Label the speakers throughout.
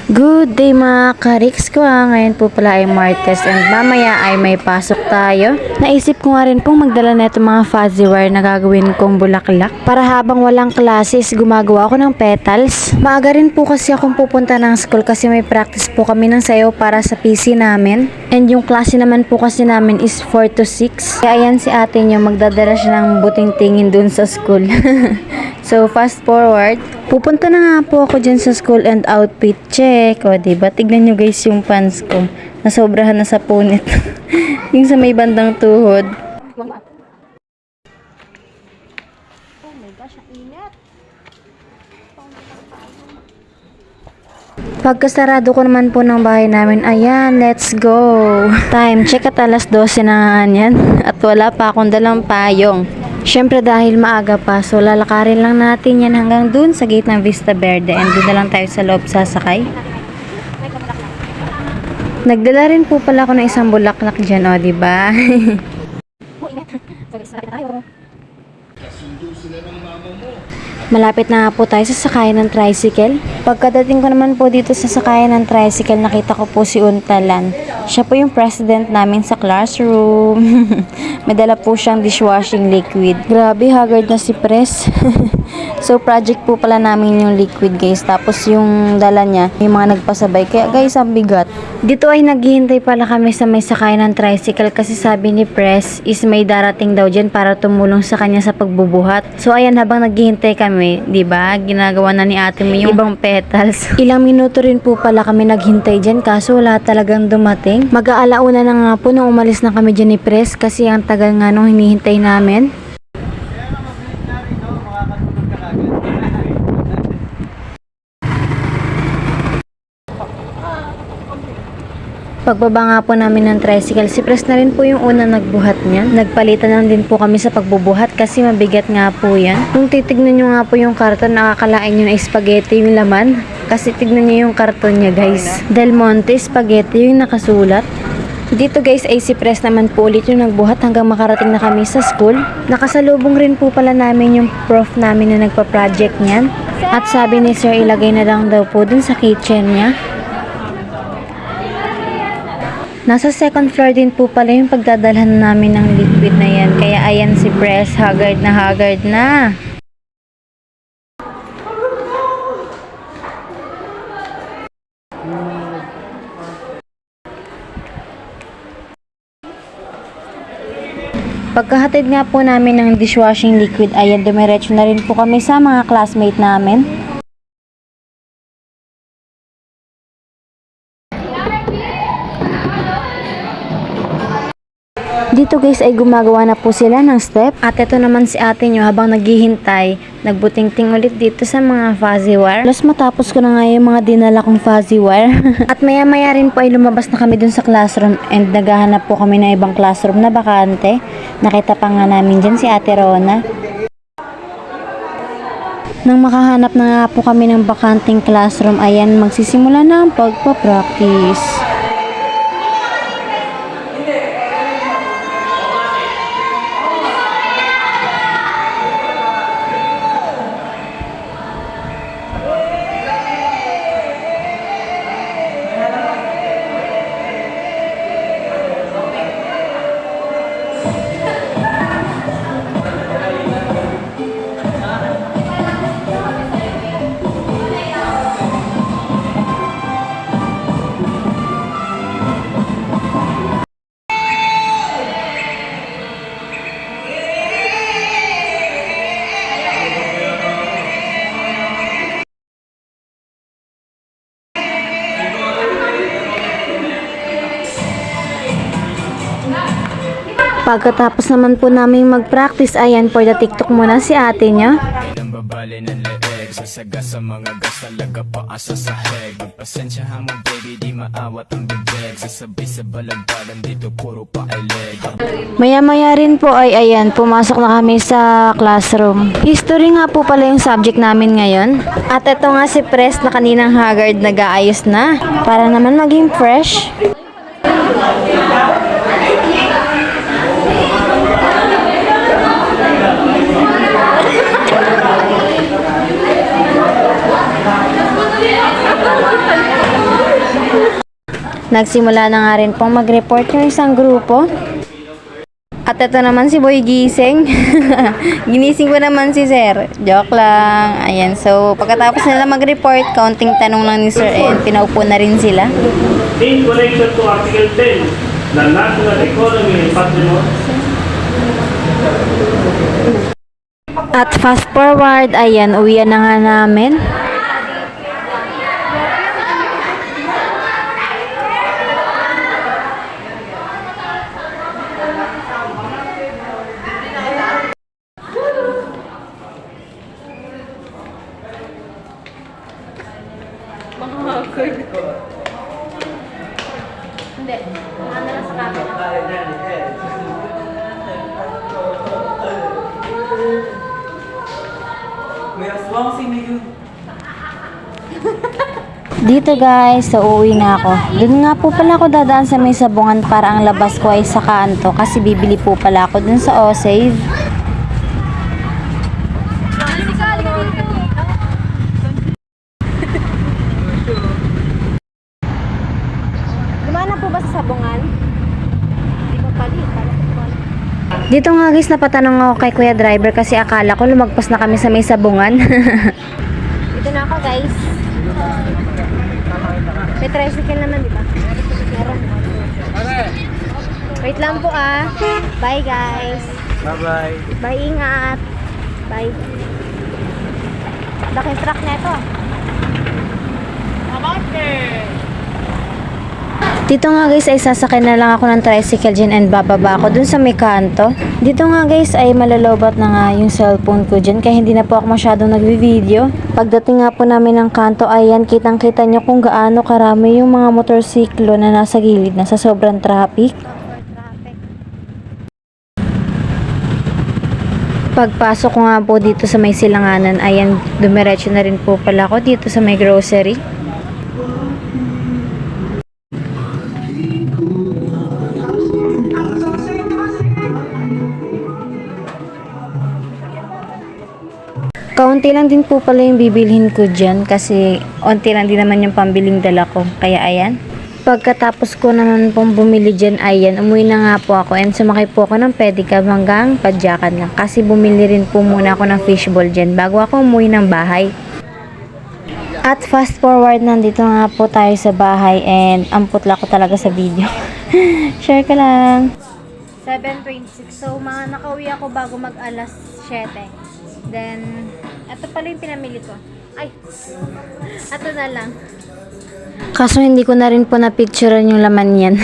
Speaker 1: Good day mga kariks ko Ngayon po pala ay Martes and mamaya ay may pasok tayo. Naisip ko nga rin pong magdala na itong mga fuzzy wire na gagawin kong bulaklak. Para habang walang classes, gumagawa ako ng petals. Maaga rin po kasi akong pupunta ng school kasi may practice po kami ng sayaw para sa PC namin. And yung klase naman po kasi namin is 4 to 6. Kaya ayan si ate niyo, magdadala siya ng buting tingin dun sa school. So fast forward, pupunta na nga po ako dyan sa school and outfit check. O diba, tignan nyo guys yung pants ko. Nasobrahan na sa punit. Yung sa may bandang tuhod. Oh my gosh, ang init. Pagkasarado ko naman po ng bahay namin, ayan, let's go. Time check at alas 12 na nga yan. At wala pa akong dalang payong. Syempre dahil maaga pa, so lalakarin lang natin yan hanggang dun sa gate ng Vista Verde and dun na lang tayo sa loob sasakay. Nagdala rin po pala ako ng isang bulaklak dyan, o diba? Malapit na nga po tayo sa sakayan ng tricycle. Pagkadating ko naman po dito sa sakayan ng tricycle, nakita ko po si Untalan. Siya po yung president namin sa classroom. May dala po siyang dishwashing liquid. Grabe, haggard na si Pres. So, project po pala namin yung liquid guys. Tapos yung dala niya, yung mga nagpasabay. Kaya guys, ang bigat. Dito ay naghihintay pala kami sa may sakayan ng tricycle kasi sabi ni Pres is may darating daw dyan para tumulong sa kanya sa pagbubuhat. So, ayan, habang naghihintay kami, diba? Ginagawa na ni ate mo yung ibang petals. Ilang minuto rin po pala kami naghintay dyan kaso wala talagang dumating. Mag-aalauna na nga po nung umalis na kami dyan ni Pres kasi ang tagal nga nung hinihintay namin. Pagbaba nga po namin ng tricycle, si Pres na rin po yung unang nagbuhat niya. Nagpalitan lang din po kami sa pagbubuhat kasi mabigat nga po yan. Kung titignan nyo nga po yung karton, nakakalain nyo na spaghetti yung laman. Kasi tignan nyo yung karton niya guys. Del Monte Spaghetti yung nakasulat. Dito guys ay si Pres naman po ulit yung nagbuhat hanggang makarating na kami sa school. Nakasalubong rin po pala namin yung prof namin na nagpa-project niyan. At sabi ni sir ilagay na lang daw po dun sa kitchen niya. Nasa second floor din po pala yung pagdadalhan namin ng liquid na yan. Kaya ayan si Pres, haggard na haggard na. Pagkahatid nga po namin ng dishwashing liquid, ayan, dumiretso na rin po kami sa mga classmate namin. Dito guys ay gumagawa na po sila ng step. At ito naman si ate nyo habang naghihintay, nagbuting-ting ulit dito sa mga fuzzy wire. Plus matapos ko na nga yung mga dinala kong fuzzy wire. At maya-maya rin po ay lumabas na kami dun sa classroom and naghahanap po kami ng ibang classroom na bakante. Nakita pa nga namin dyan si ate Rona. Nang makahanap na nga po kami ng bakanting classroom, ayan, magsisimula na ang pagpa-practice. Pagkatapos naman po namin mag-practice, ayan, for the TikTok muna si ate niya.
Speaker 2: Nambabali ng leeg, sasaga sa mga gas talaga paasa sa heg. Magpasensyahan mo baby, di maawat ang bibig. Sasabay sa balagbagan dito, puro pa ay leg.
Speaker 1: Maya-maya rin po ay ayan, pumasok na kami sa classroom. History nga po pala yung subject namin ngayon. At ito nga si Pres na kaninang haggard nag-aayos na. Para naman maging fresh. Nagsimula na nga rin pong mag-report yung isang grupo. At ito naman si Boy gising. Ginising ko naman si Sir. Joke lang. Ayan, so pagkatapos nila mag-report, kaunting tanong lang ni Sir and pinaupo na rin sila.
Speaker 3: In connection to Article 10, the National Economy and Patrimony.
Speaker 1: At fast forward, ayan, uwian na nga namin. Hindi, ano lang sa camera. Dito guys, so uuwi na ako. Doon nga po pala ako dadaan sa may sabungan para ang labas ko ay sa kanto kasi bibili po pala ako dun sa O-Save. Lumana po ba sa sabungan? Hindi ko pali. Dito nga guys, napatanong ako kay Kuya Driver kasi akala ko lumagpas na kami sa may sabungan. Dito na ako guys. May tricycle naman, di ba? Meron. Wait lang po ah. Bye guys.
Speaker 3: Bye-bye.
Speaker 1: Bye, ingat. Bye. Laking truck na ito. Dito nga guys ay sasakay na lang ako ng tricycle dyan and bababa ako dun sa may kanto. Dito nga guys ay malalobat na nga yung cellphone ko dyan kaya hindi na po ako masyadong nagvi-video. Pagdating nga po namin ng kanto ayan kitang kita nyo kung gaano karami yung mga motorsiklo na nasa gilid na sa sobrang traffic. Pagpasok ko nga po dito sa may silanganan ayan dumiretso na rin po pala ako dito sa may grocery. Kaunti lang din po pala yung bibilhin ko dyan kasi onti lang din naman yung pambiling dala ko. Kaya ayan. Pagkatapos ko naman pong bumili dyan, ayan, umuwi na nga po ako and sumakay po ako ng pedicab hanggang Padyakan lang. Kasi bumili rin po muna ako ng fishball dyan bago ako umuwi ng bahay. At fast forward, nandito nga po tayo sa bahay and ang putla ko talaga sa video. Share ka lang. 7:26. So, mga nakauwi ako bago mag alas 7. Then, ito pala yung pinamili ko. Ay! Ito na lang. Kaso hindi ko na rin po na-picturean yung laman yan.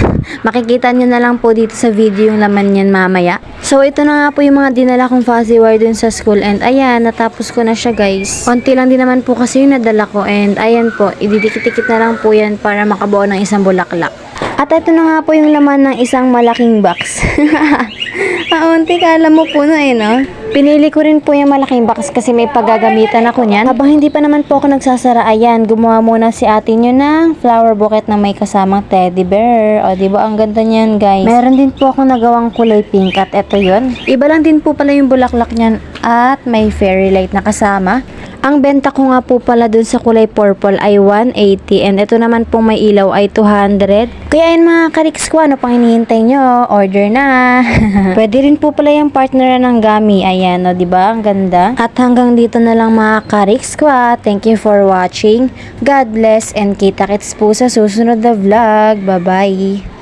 Speaker 1: Makikita nyo na lang po dito sa video yung laman yan mamaya. So, ito na nga po yung mga dinala kong fuzzy wire dun sa school. And ayan, natapos ko na siya guys. Konti lang din naman po kasi yung nadala ko. And ayan po, ididikit-dikit na lang po yan para makabuo ng isang bulaklak. At ito na nga po yung laman ng isang malaking box. Kaunti, kala mo puno eh, no? Pinili ko rin po yung malaking box kasi may paggagamitan ako niyan. Habang hindi pa naman po ako nagsasara, ayan, gumawa muna si ate nyo ng flower bouquet na may kasamang teddy bear. O, diba? Ang ganda niyan, guys. Meron din po ako nagawang kulay pink at ito yun. Iba lang din po pala yung bulaklak niyan at may fairy light na kasama. Ang benta ko nga po pala dun sa kulay purple ay 180 and ito naman pong may ilaw ay 200. Kaya yun mga kariks ko, ano pang hinihintay nyo? Order na! Pwede rin po pala yung partner ng gami. Ayan, o diba? Ang ganda. At hanggang dito na lang mga kariks ko. Thank you for watching. God bless and kita-kits po sa susunod na vlog. Bye-bye!